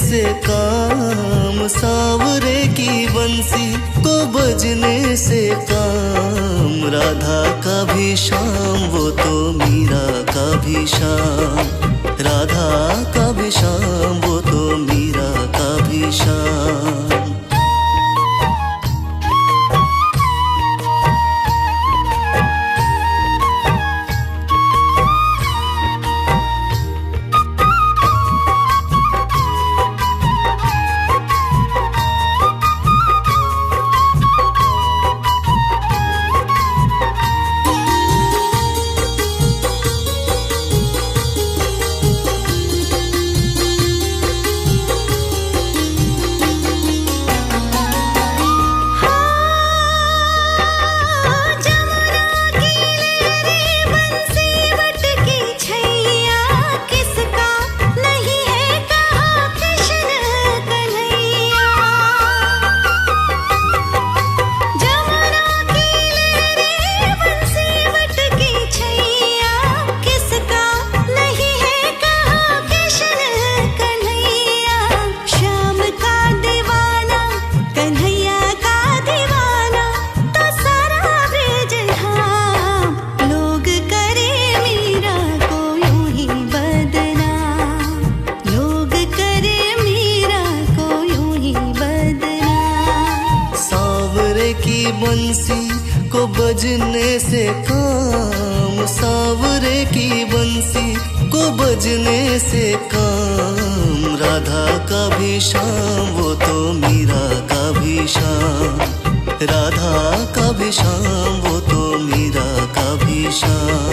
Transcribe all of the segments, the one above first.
से काम, सांवरे की बंसी को बजने से काम। राधा का भी शाम वो तो मीरा का भी शाम, राधा का भी शाम वो तो मीरा का भी शाम। बंसी को बजने से काम, सांवरे की बंसी को बजने से काम। राधा का भी शाम वो तो मीरा का भी शाम, राधा का भी शाम वो तो मीरा का भी शाम।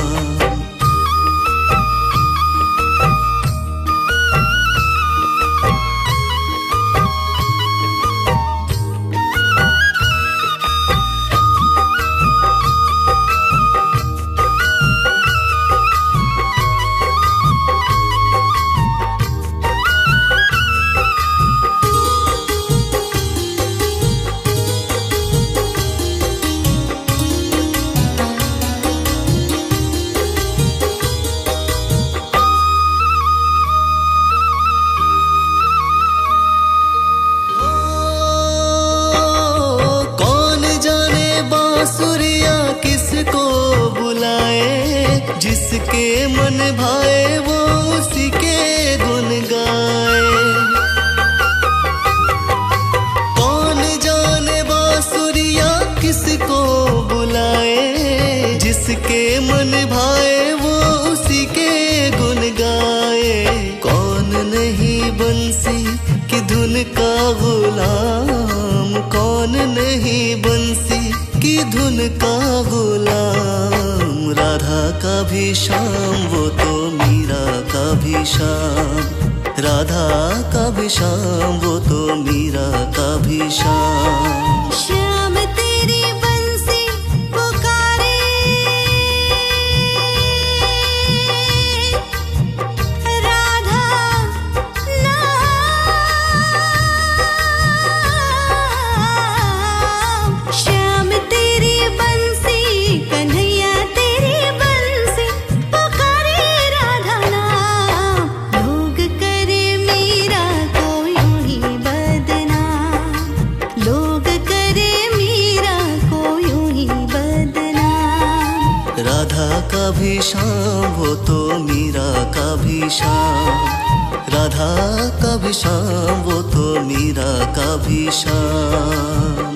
किसको बुलाए, जिसके मन भाए वो उसी के गुन गाए। कौन जाने बांसुरिया किसको बुलाए, जिसके मन भाए वो उसी के गुन गाए। कौन नहीं बंसी की धुन का गुलाम, कौन नहीं बंसी की धुन का गुलाम। राधा का भी शाम वो तो मीरा का भी शाम, राधा का भी शाम वो तो मीरा का भी शाम। श्याम तेरी बंसी पुकारे, राधा ना राधा का भी शाम वो तो मीरा का भी शाम, राधा का भी शाम वो तो मीरा का भी शाम।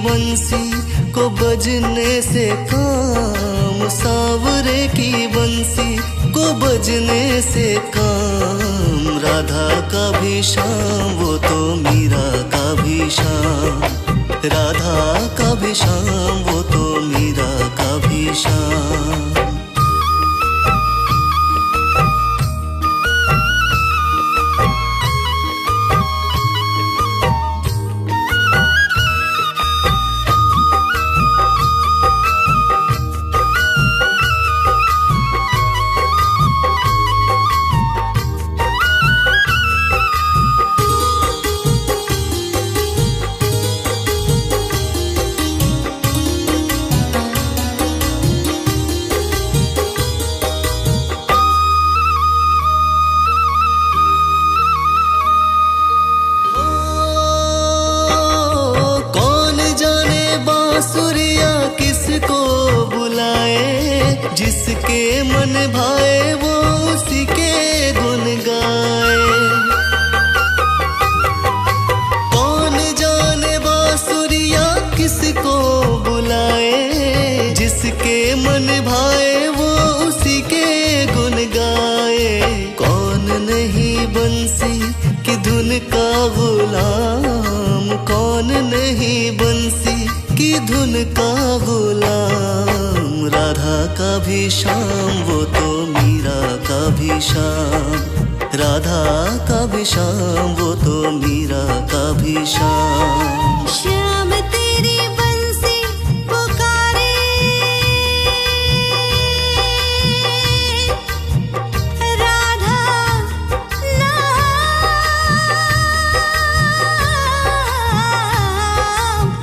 बंसी को बजने से काम, सांवरे की बंसी को बजने से काम, राधा का भी श्याम वो तो मीरा का भी श्याम, राधा का भी श्याम वो तो मीरा का भी श्याम। बांसुरिया किसको बुलाए, जिसके मन भाए वो उसी के गुन गाए। कौन जाने बांसुरिया किसको बुलाए, जिसके मन भाए वो उसी के गुन गाए। कौन नहीं बंसी की धुन का गुलाम, कौन नहीं बंसी की धुन का गुलाम, राधा का भी श्याम वो तो मीरा का भी श्याम, राधा का भी श्याम वो तो मीरा का भी श्याम। श्याम तेरी बंसी पुकारे, राधा नाम।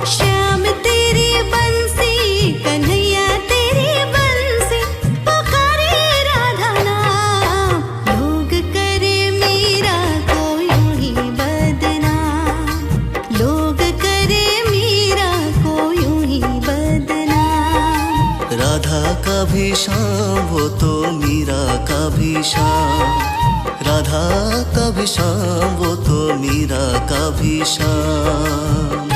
श्याम तेरी बंसी, कन्हैया तेरी बंसी पुकारे, राधा नाम। लोग करे मीरा को यूं ही बदनाम, लोग करे मीरा को यूं ही बदनाम। राधा का भी श्याम वो तो मीरा का भी श्याम, राधा का भी श्याम वो तो मीरा का भी श्याम।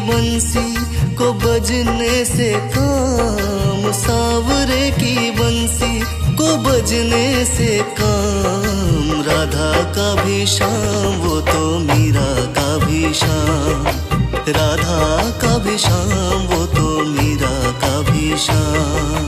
बंसी को बजने से काम, सांवरे की बंसी को बजने से काम, राधा का भी श्याम वो तो मीरा का भी श्याम, राधा का भी श्याम वो तो मीरा का भी श्याम।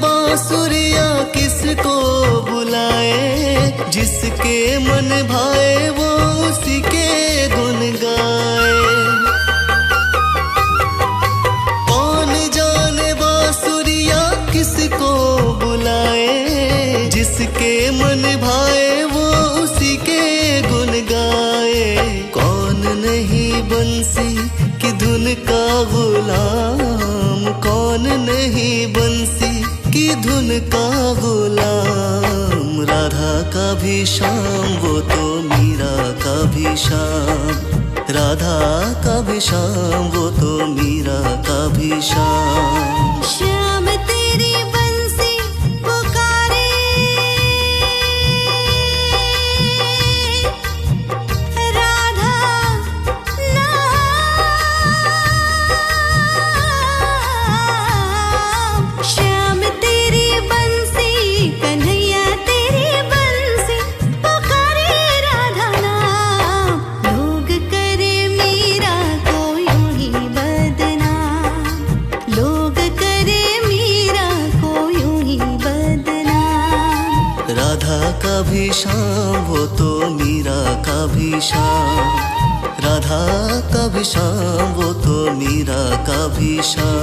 बांसुरिया किसको बुलाए, जिसके मन भाए वो उसी के गुन गाए। कौन जाने बांसुरिया गुलाम, कौन नहीं बंसी की धुन का गुलाम। राधा का भी श्याम वो तो मीरा का भी श्याम, राधा का भी श्याम वो तो मीरा का भी श्याम। श्याम तेरी बंसी पुकारे, राधा नाम। श्याम तेरी बंसी, कन्हैया तेरी बंसी पुकारे राधा नाम। लोग करे मीरा को यूं ही बदनाम, लोग करे मीरा को यूं ही बदनाम। राधा का भी श्याम वो तो मीरा का भी श्याम, राधा का भी श्याम वो तो मीरा का भी श्याम।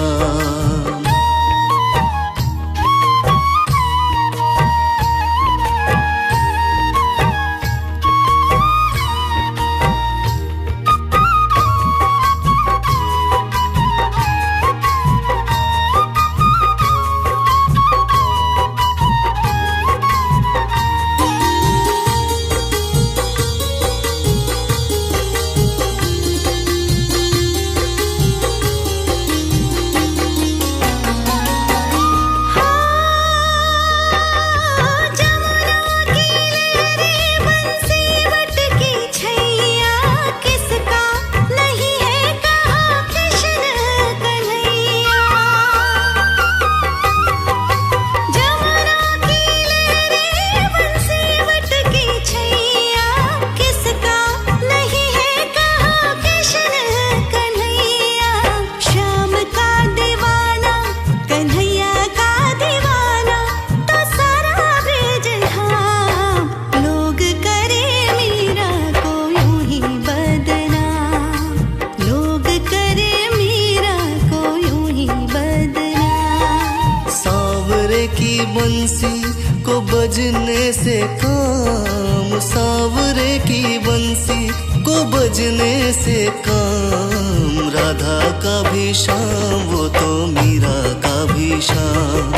बंसी को बजने से काम, सांवरे की बंसी को बजने से काम। राधा का भी श्याम वो तो मीरा का भी श्याम,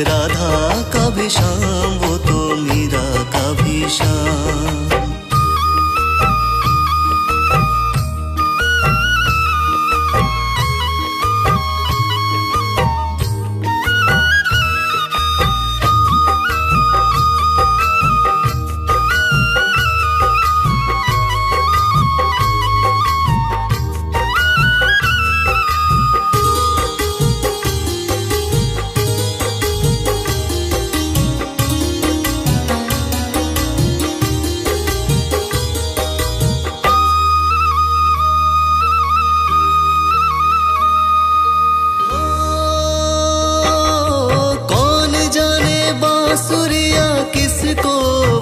राधा का भी श्याम वो तो मीरा का भी श्याम। बांसुरिया किसको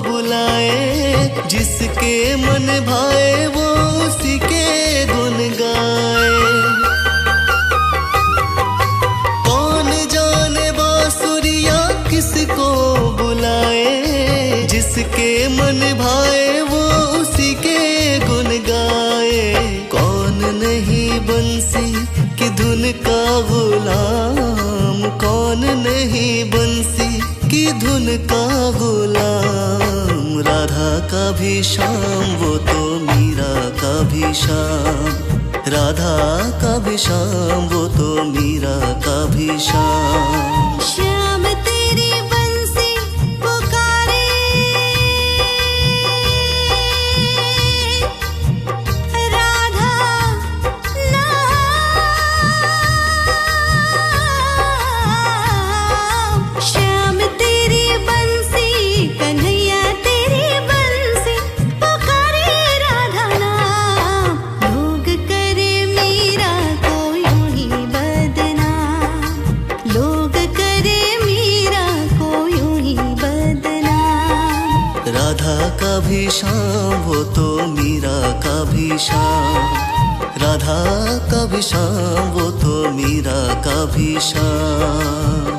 बुलाए, जिसके मन भाए वो उसी के गुन गाए। कौन जाने बांसुरिया किसको बुलाए, जिसके मन भाए वो उसी के गुन गाए। कौन नहीं बंसी की धुन का गुलाम, कौन नहीं बंसी की धुन का गुलाम। राधा का भी श्याम वो तो मीरा का भी श्याम, राधा का भी श्याम वो तो मीरा का भी श्याम। श्याम तेरी बंसी पुकारे, राधा नाम। श्याम तेरी बंसी, कन्हैया तेरी बंसी पुकारे राधा नाम। लोग करे मीरा को यूं ही बदनाम, लोग करे मीरा को यूं ही बदनाम। राधा का भी श्याम वो तो मीरा का भी श्याम, राधा का भी श्याम वो तो मीरा का भी श्याम।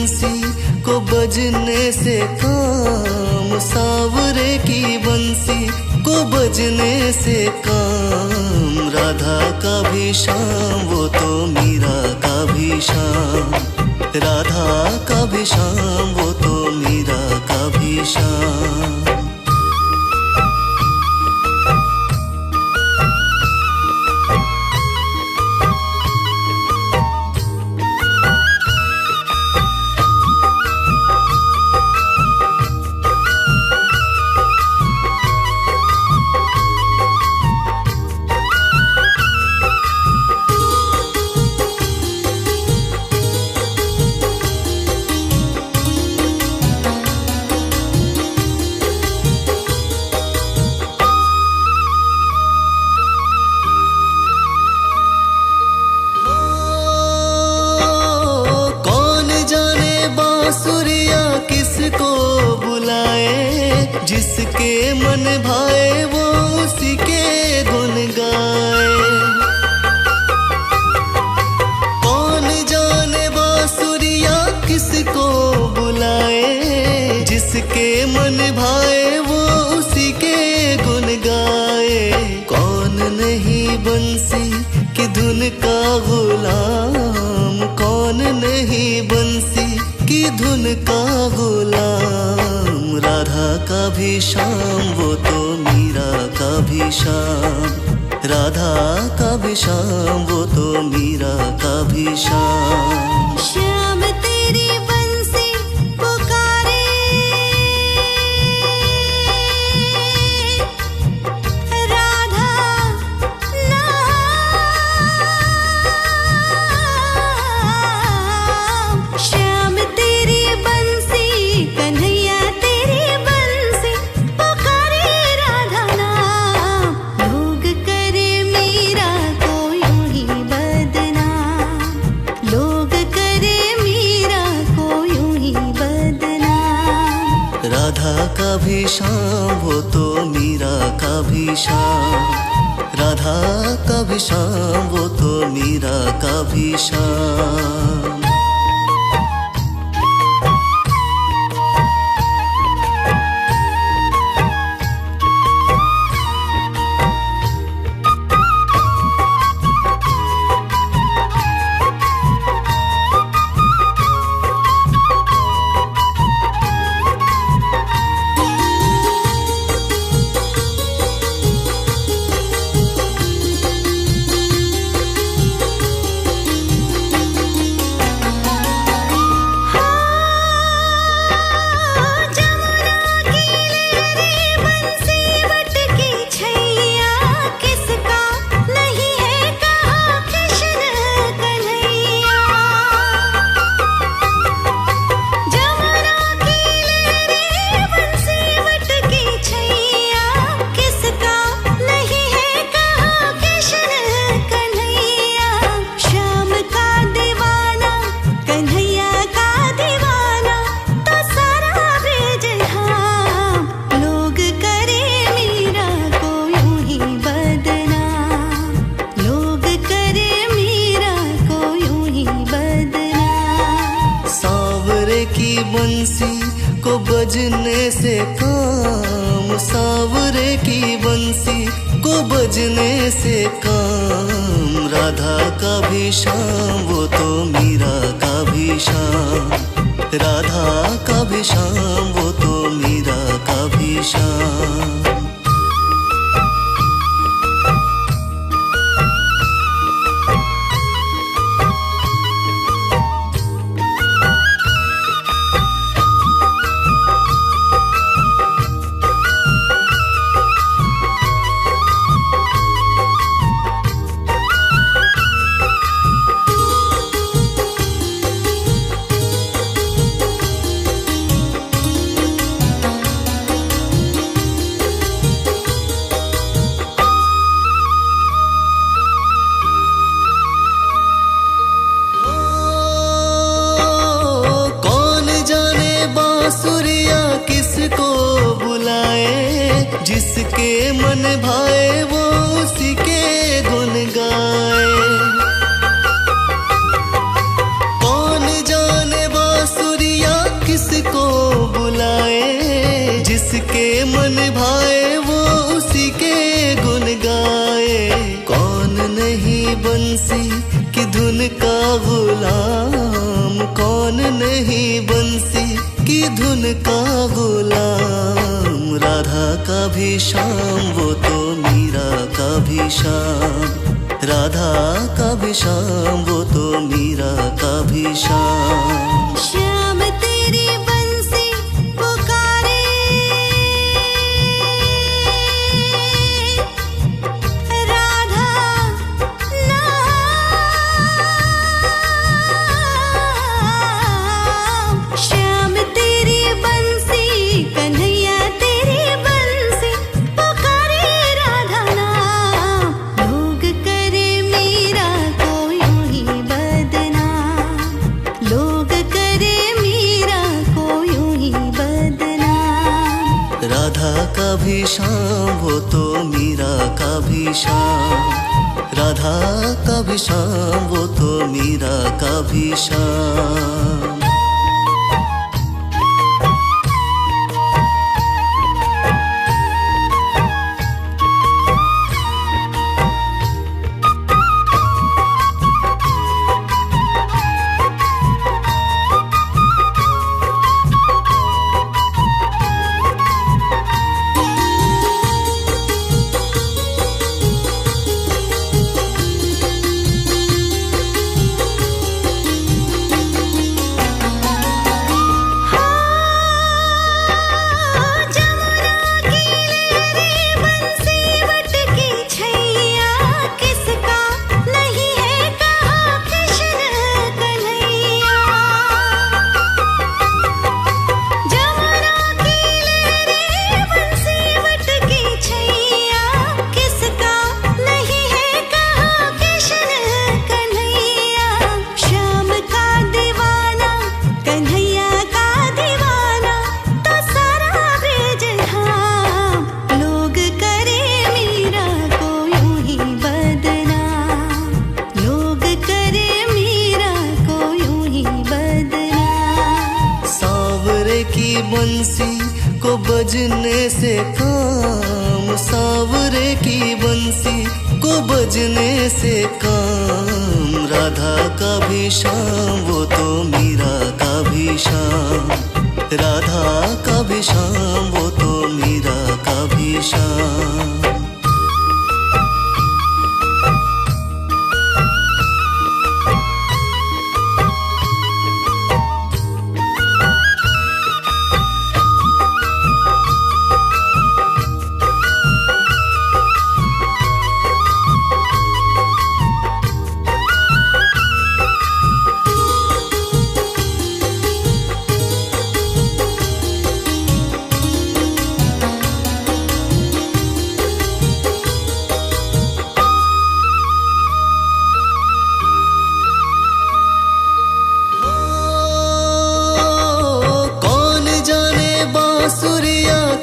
बंसी को बजने से काम, सांवरे की बंसी को बजने से काम। राधा का भी शाम वो तो मीरा का भी शाम, राधा का भी शाम वो तो मीरा का भी शाम। बांसुरिया किसको बुलाए, जिसके मन भाए वो उसी के गुन गाए। कौन जाने बांसुरिया किसको बुलाए, जिसके मन भाए वो उसी के गुन गाए। कौन नहीं बंसी की धुन का गुलाम, कौन नहीं बंसी की धुन का गुलाम। राधा का भी शाम वो तो मीरा का भी शाम, राधा का भी शाम वो तो मीरा का भी शाम। श्याम तेरी बंसी पुकारे, राधा नाम। श्याम तेरी बंसी, कन्हैया तेरी बंसी पुकारे राधा नाम। लोग करे मीरा को यूं ही बदनाम, लोग करे मीरा को यूं ही बदनाम। राधा का भी शाम वो तो मीरा का भी शाम, राधा का भी शाम वो तो मीरा का भी शाम। बंसी को बजने से काम, सांवरे की बंसी को बजने से काम। राधा का भी शाम वो तो मीरा का भी शाम, राधा का भी शाम वो तो मीरा का भी शाम। बांसुरिया किसको बुलाए, जिसके मन भाए वो उसी के गुन गाए। कौन जाने बांसुरी गुलाम, कौन नहीं बंसी की धुन का गुलाम। राधा का भी श्याम वो तो मीरा का भी श्याम, राधा का भी श्याम वो तो मीरा का भी श्याम। श्याम तेरी बंसी पुकारे, राधा नाम। श्याम तेरी बंसी, कन्हैया तेरी बंसी पुकारे राधा नाम। लोग करे मीरा को यूं ही बदनाम, लोग करे मीरा को यूं ही बदनाम। राधा का भी श्याम वो तो मीरा का भी श्याम, राधा का भी श्याम वो तो मीरा का भी श्याम। बंसी को बजने से काम, सांवरे की बंसी को बजने से काम। राधा का भी श्याम वो तो मीरा का भी श्याम, राधा का भी श्याम वो तो मीरा का भी श्याम।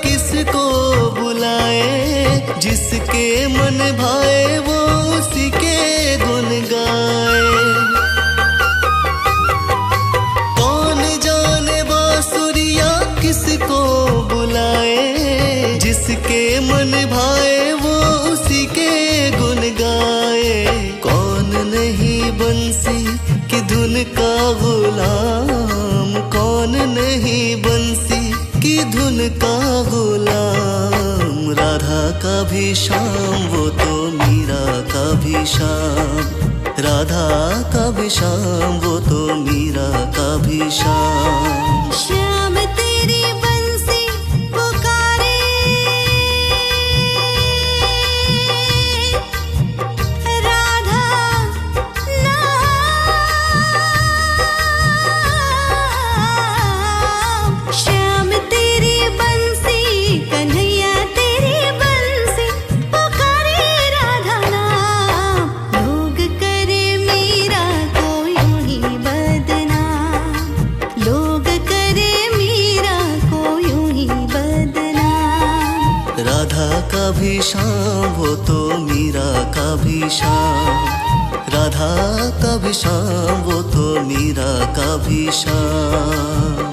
किसको बुलाए, जिसके मन भाए वो उसी के गुन गाए। कौन जाने बांसुरिया किसको बुलाए, जिसके मन भाए वो उसी के गुन गाए। कौन नहीं बंसी की धुन का गुलाम, कौन नहीं बंसी की धुन का गुलाम। राधा का भी श्याम वो तो मीरा का भी श्याम, राधा का भी श्याम वो तो मीरा का भी श्याम। श्याम तेरी बंसी पुकारे, राधा नाम। श्याम तेरी बंसी, कन्हैया तेरी बंसी पुकारे राधा नाम। लोग करे मीरा को यूं ही बदनाम, लोग करे मीरा को यूं ही बदनाम। राधा का भी श्याम वो तो मीरा का भी श्याम, राधा का भी श्याम वो तो मीरा का भी श्याम।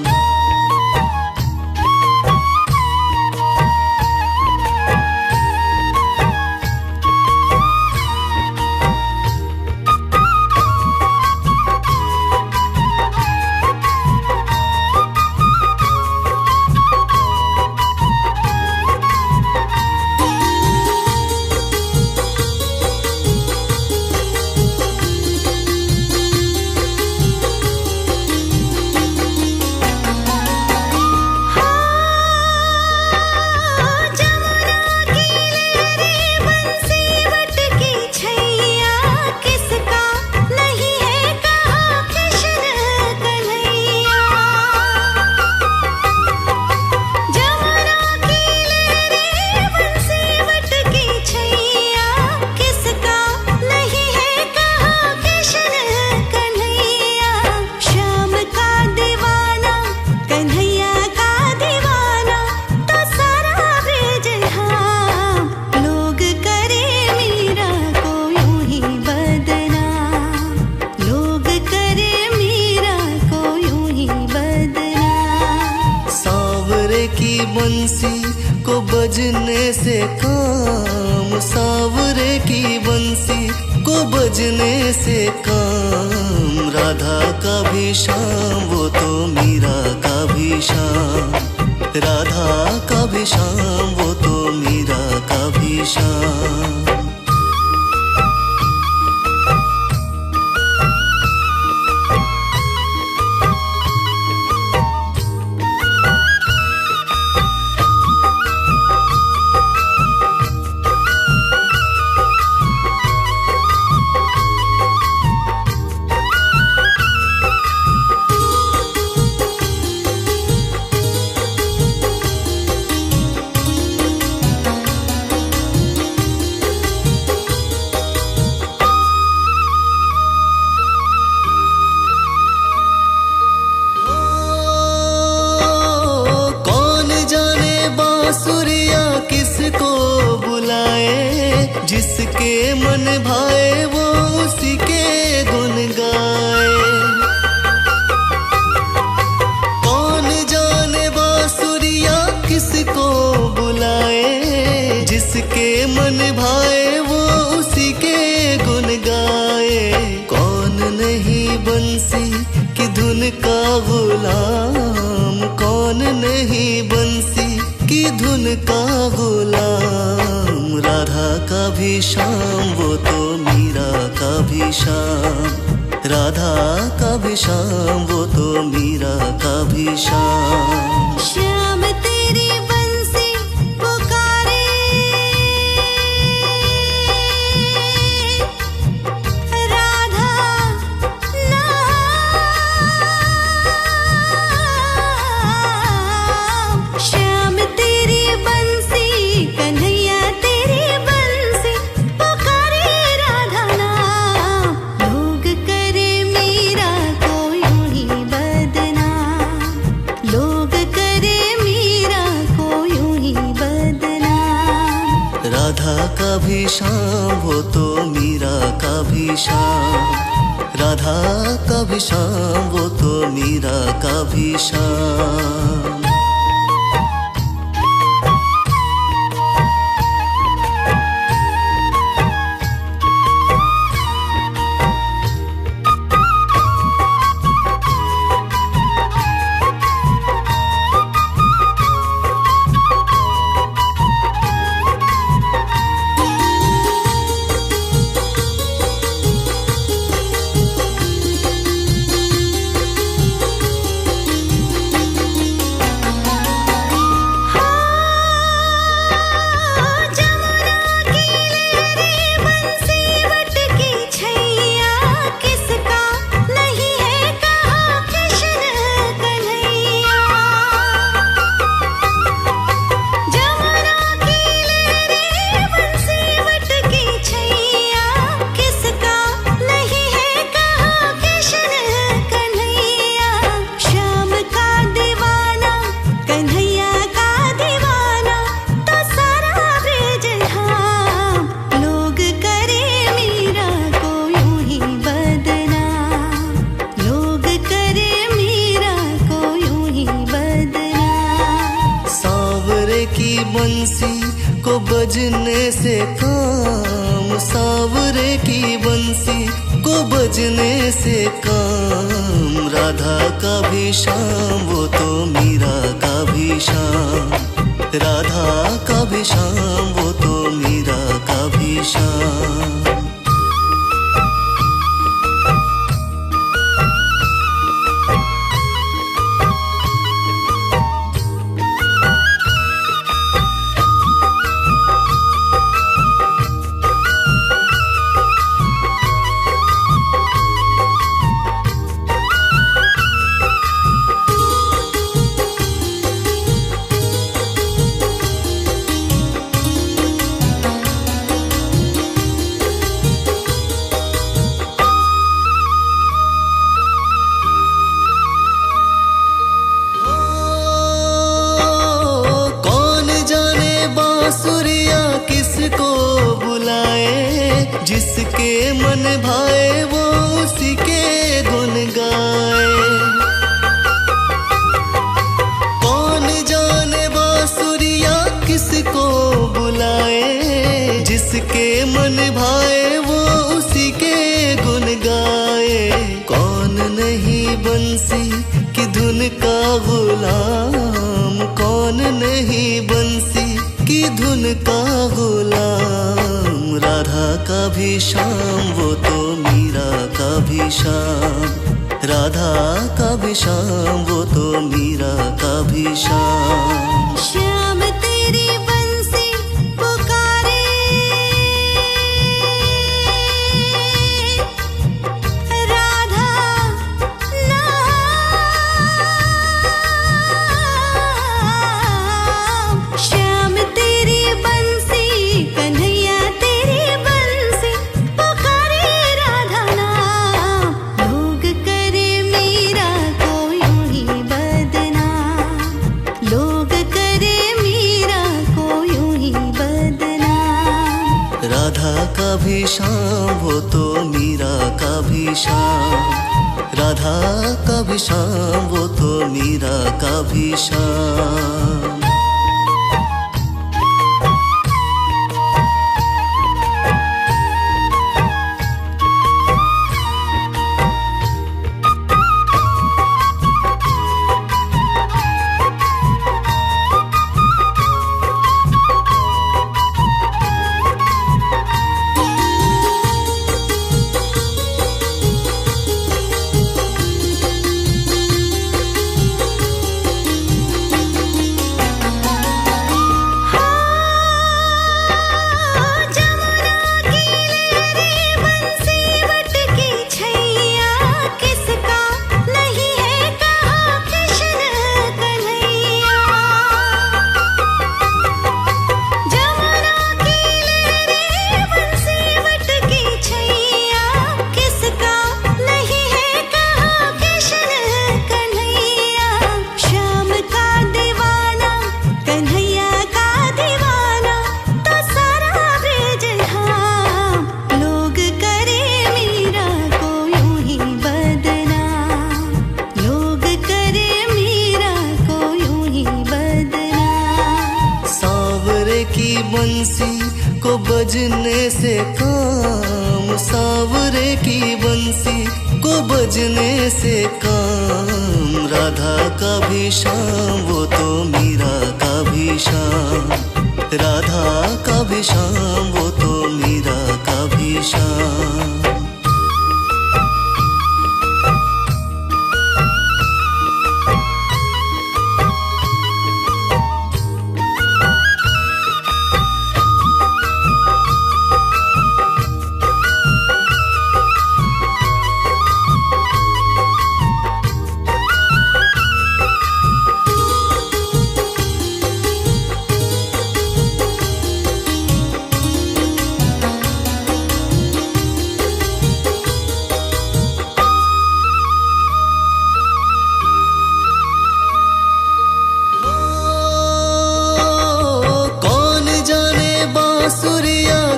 बंसी को बजने से काम, सांवरे की बंसी को बजने से काम, राधा का भी श्याम वो तो मीरा का भी श्याम, राधा का भी श्याम वो तो मीरा का भी श्याम। किसको बुलाए, जिसके मन भाए वो उसी के गुन गाए। कौन जाने बांसुरिया किसको बुलाए, जिसके मन भाए वो उसी के गुन गाए। कौन नहीं बंसी की धुन का गुलाम, कौन नहीं बंसी की धुन का गुलाम, राधा का भी श्याम वो तो मीरा का भी श्याम, राधा का भी श्याम वो तो मीरा का भी श्याम। श्याम तेरी बंसी पुकारे, राधा नाम। श्याम तेरी बंसी कन्हैया तेरी बंसी पुकारे, राधा नाम। लोग करे मीरा को यूं ही बदनाम, लोग करे मीरा को यूं ही बदनाम। राधा का भी श्याम वो तो मीरा का भी श्याम, राधा का भी श्याम वो तो मीरा का भी श्याम। बंसी को बजने से काम, सांवरे की बंसी को बजने से काम, राधा का भी श्याम वो तो मीरा का भी श्याम, राधा का भी श्याम वो तो मीरा का भी श्याम। बांसुरिया किसको बुलाए, जिसके मन भाए वो उसी के गुन गाए। कौन जाने बांसुरिया जिसके मन भाए वो उसी के गुन गाए। कौन नहीं बंसी की धुन का गुलाम, कौन नहीं बंसी की धुन का गुलाम। राधा का भी श्याम वो तो मीरा का भी श्याम, राधा का भी श्याम वो तो मीरा का भी श्याम। श्याम तेरी बंसी पुकारे, राधा नाम। श्याम तेरी बंसी, कन्हैया तेरी बंसी पुकारे राधा नाम। लोग करे मीरा को यूं ही बदनाम, लोग करे मीरा को यूं ही बदनाम। राधा का भी श्याम वो तो मीरा का भी श्याम, राधा का भी श्याम वो तो मीरा का भी श्याम। बंसी को बजने से काम, सांवरे की बंसी को बजने से काम। राधा का भी श्याम वो तो मीरा का भी श्याम, राधा का भी श्याम वो तो मीरा का भी श्याम।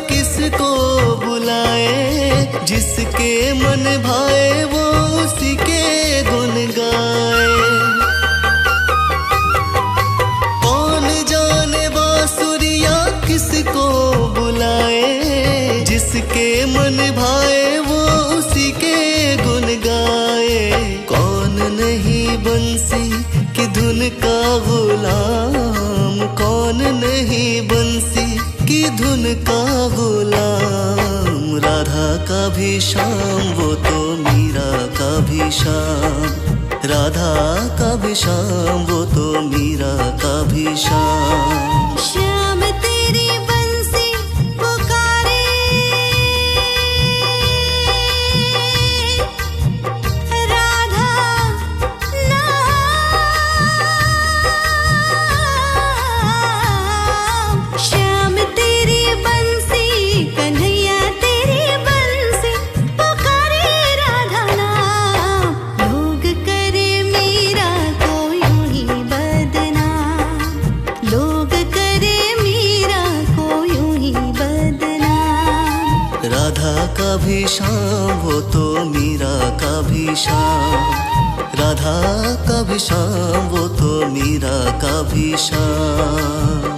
किसको बुलाए, जिसके मन भाए वो उसी के गुन गाए। कौन जाने बांसुरिया किसको बुलाए, जिसके मन भाए वो उसी के गुन गाए। कौन नहीं बंसी की धुन का गुलाम, कौन नहीं बंसी की धुन का गुलाम। राधा का भी श्याम वो तो मीरा का भी श्याम, राधा का भी श्याम वो तो मीरा का भी श्याम। श्याम तेरी बंसी पुकारे, राधा नाम। श्याम तेरी बंसी, कन्हैया तेरी बंसी पुकारे राधा नाम। लोग करे मीरा को यूं ही बदनाम, लोग करे मीरा को यूं ही बदनाम। राधा का भी श्याम वो तो मीरा का भी श्याम, राधा का भी श्याम वो तो मीरा का भी श्याम।